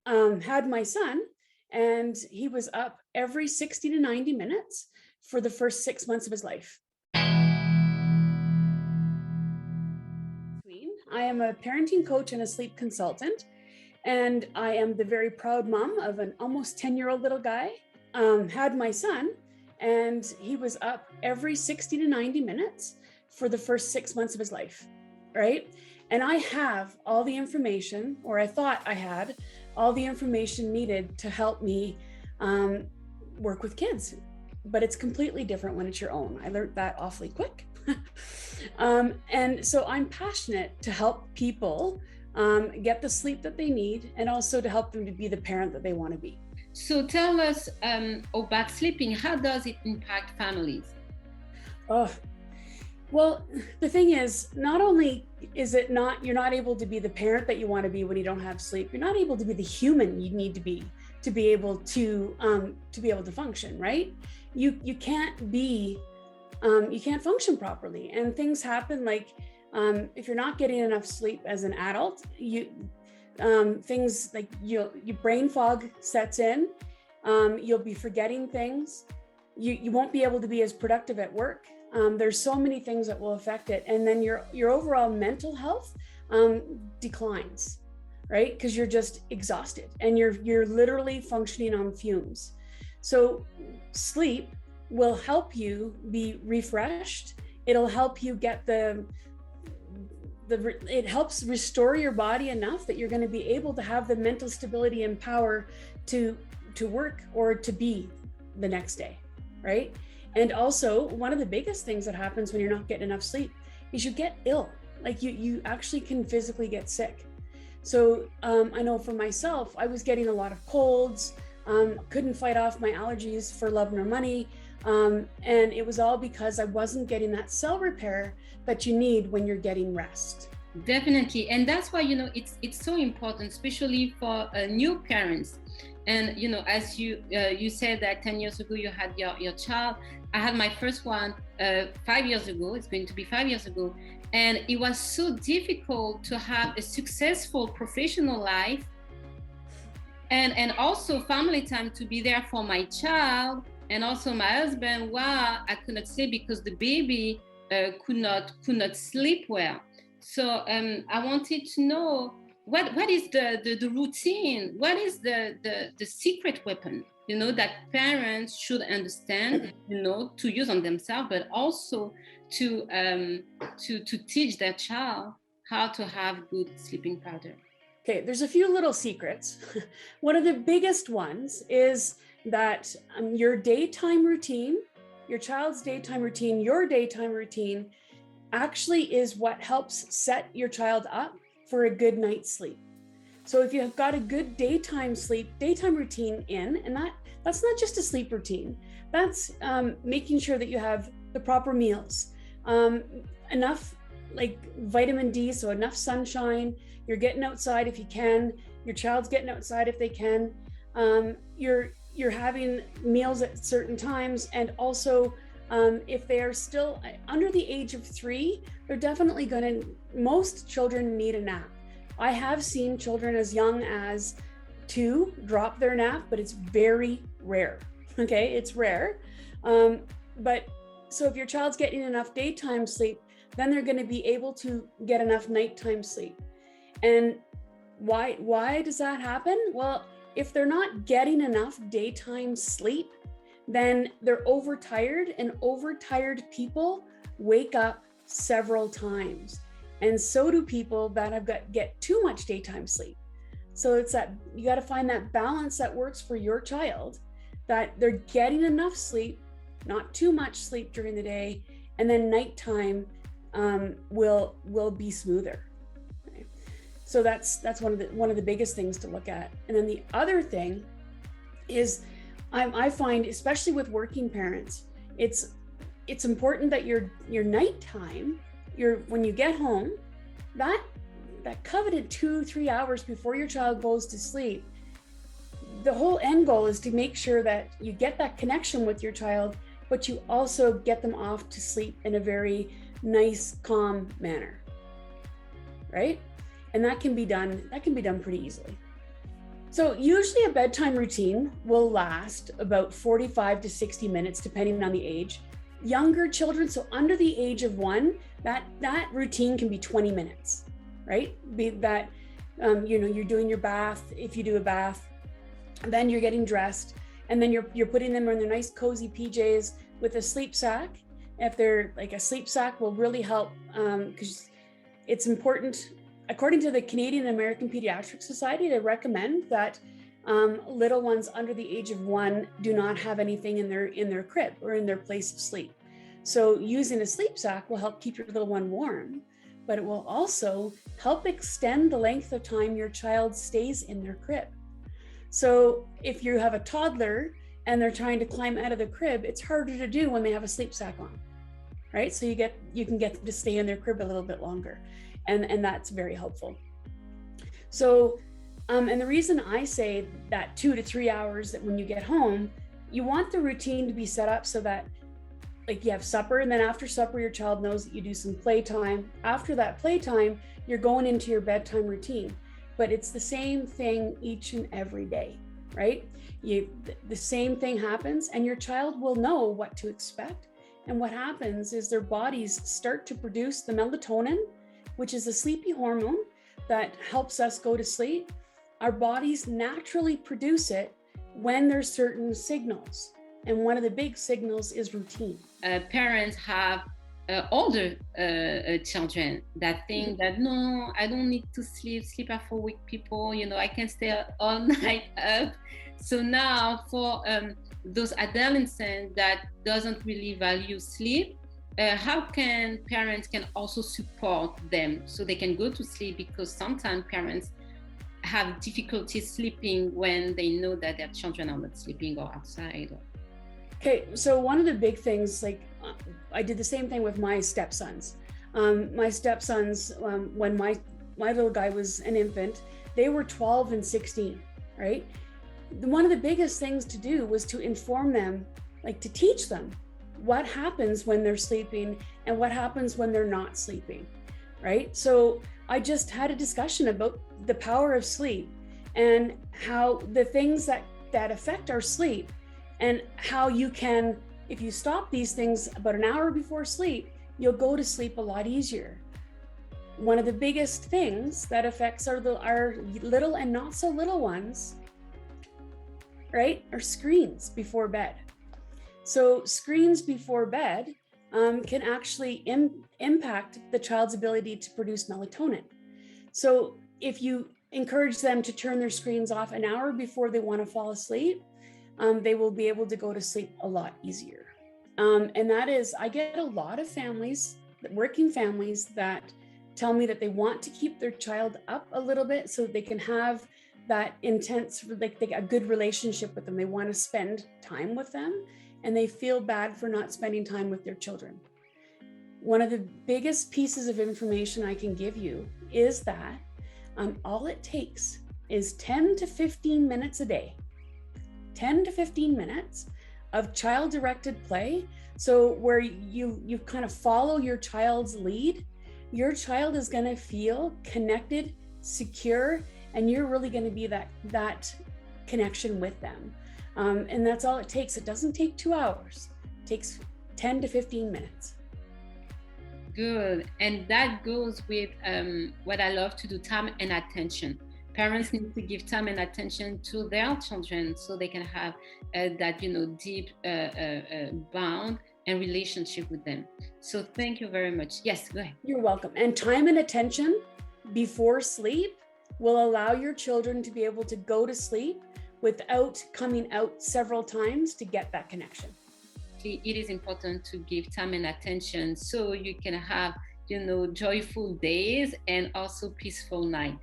had my son, and he was up every 60 to 90 minutes for the first 6 months of his life. I am a parenting coach and a sleep consultant, and I am the very proud mom of an almost 10-year-old little guy. Had my son, and he was up every 60 to 90 minutes for the first 6 months of his life, right? And I have all the information, or I thought I had all the information needed to help me work with kids. But it's completely different when it's your own. I learned that awfully quick. And so I'm passionate to help people get the sleep that they need, and also to help them to be the parent that they want to be. So tell us about sleeping. How does it impact families? Oh, well, the thing is, not only is it not, you're not able to be the parent that you want to be when you don't have sleep, you're not able to be the human you need to be able to function, right? You can't be, you can't function properly, and things happen like if you're not getting enough sleep as an adult, things like your brain fog sets in. You'll be forgetting things. You won't be able to be as productive at work. There's so many things that will affect it, and then your overall mental health declines, right? Because you're just exhausted and you're literally functioning on fumes. So sleep will help you be refreshed. It'll help you get it helps restore your body enough that you're going to be able to have the mental stability and power to work or to be the next day, right? And also, one of the biggest things that happens when you're not getting enough sleep is you get ill. Like you actually can physically get sick. So I know for myself, I was getting a lot of colds, couldn't fight off my allergies for love nor money. And it was all because I wasn't getting that cell repair that you need when you're getting rest. Definitely. And that's why, it's so important, especially for new parents. And, as you said that 10 years ago, you had your child. I had my first one 5 years ago. It's going to be 5 years ago. And it was so difficult to have a successful professional life and also family time to be there for my child. And also my husband, I could not sleep because the baby could not sleep well. So I wanted to know what is the routine? What is the secret weapon, that parents should understand, to use on themselves, but also to teach their child how to have good sleeping pattern. Okay, there's a few little secrets. One of the biggest ones is that your daytime routine, your child's daytime routine, your daytime routine actually is what helps set your child up for a good night's sleep. So if you have got a good daytime routine in, and that's not just a sleep routine, that's making sure that you have the proper meals, enough like vitamin D, so enough sunshine, you're getting outside if you can, your child's getting outside if they can, you're having meals at certain times, and also if they are still under the age of 3, they're definitely most children need a nap. I have seen children as young as 2 drop their nap, but it's very rare. Okay, it's rare. But so if your child's getting enough daytime sleep, then they're going to be able to get enough nighttime sleep. And why does that happen? Well, if they're not getting enough daytime sleep, then they're overtired, and overtired people wake up several times. And so do people that get too much daytime sleep. So it's that you got to find that balance that works for your child, that they're getting enough sleep, not too much sleep during the day, and then nighttime will be smoother. Okay? So that's one of the biggest things to look at. And then the other thing is, I find, especially with working parents, it's important that your nighttime, when you get home, that coveted 2-3 hours before your child goes to sleep, the whole end goal is to make sure that you get that connection with your child, but you also get them off to sleep in a very nice, calm manner, right? And that can be done pretty easily. So usually a bedtime routine will last about 45 to 60 minutes, depending on the age. Younger children, so under the age of 1, that routine can be 20 minutes, right? Be that, you're doing your bath. If you do a bath, then you're getting dressed, and then you're putting them in their nice cozy PJs with a sleep sack. If they're like, a sleep sack will really help, because it's important. According to the Canadian American Pediatric Society, they recommend that little ones under the age of 1 do not have anything in their crib or in their place of sleep. So using a sleep sack will help keep your little one warm, but it will also help extend the length of time your child stays in their crib. So if you have a toddler and they're trying to climb out of the crib, it's harder to do when they have a sleep sack on, right? So you can get them to stay in their crib a little bit longer. And that's very helpful. So, and the reason I say that 2 to 3 hours, that when you get home, you want the routine to be set up so that, like, you have supper, and then after supper, your child knows that you do some playtime. After that playtime, you're going into your bedtime routine, but it's the same thing each and every day, right? The same thing happens, and your child will know what to expect. And what happens is their bodies start to produce the melatonin, which is a sleepy hormone that helps us go to sleep. Our bodies naturally produce it when there's certain signals. And one of the big signals is routine. Parents have older children that think that, no, I don't need to sleep are for weak people, I can stay all night up. So now for those adolescents that doesn't really value sleep, how can parents can also support them so they can go to sleep? Because sometimes parents have difficulty sleeping when they know that their children are not sleeping or outside. Okay, so one of the big things, like, I did the same thing with my stepsons. My stepsons, when my little guy was an infant, they were 12 and 16, right? One of the biggest things to do was to inform them, like, to teach them what happens when they're sleeping and what happens when they're not sleeping, right? So I just had a discussion about the power of sleep and how the things that affect our sleep, and how you can, if you stop these things about an hour before sleep, you'll go to sleep a lot easier. One of the biggest things that affects our little and not so little ones, right, are screens before bed. So screens before bed can actually impact the child's ability to produce melatonin. So if you encourage them to turn their screens off an hour before they want to fall asleep, they will be able to go to sleep a lot easier. And that is, I get a lot of families, working families, that tell me that they want to keep their child up a little bit so they can have that intense, like, a good relationship with them. They want to spend time with them, and they feel bad for not spending time with their children. One of the biggest pieces of information I can give you is that all it takes is 10 to 15 minutes a day, 10 to 15 minutes of child-directed play. So where you kind of follow your child's lead, your child is going to feel connected, secure, and you're really going to be that connection with them. And that's all it takes. It doesn't take 2 hours. It takes 10 to 15 minutes. Good. And that goes with what I love to do, time and attention. Parents need to give time and attention to their children so they can have that, deep bond and relationship with them. So thank you very much. Yes, go ahead. You're welcome. And time and attention before sleep will allow your children to be able to go to sleep without coming out several times to get that connection. It is important to give time and attention so you can have, joyful days and also peaceful night.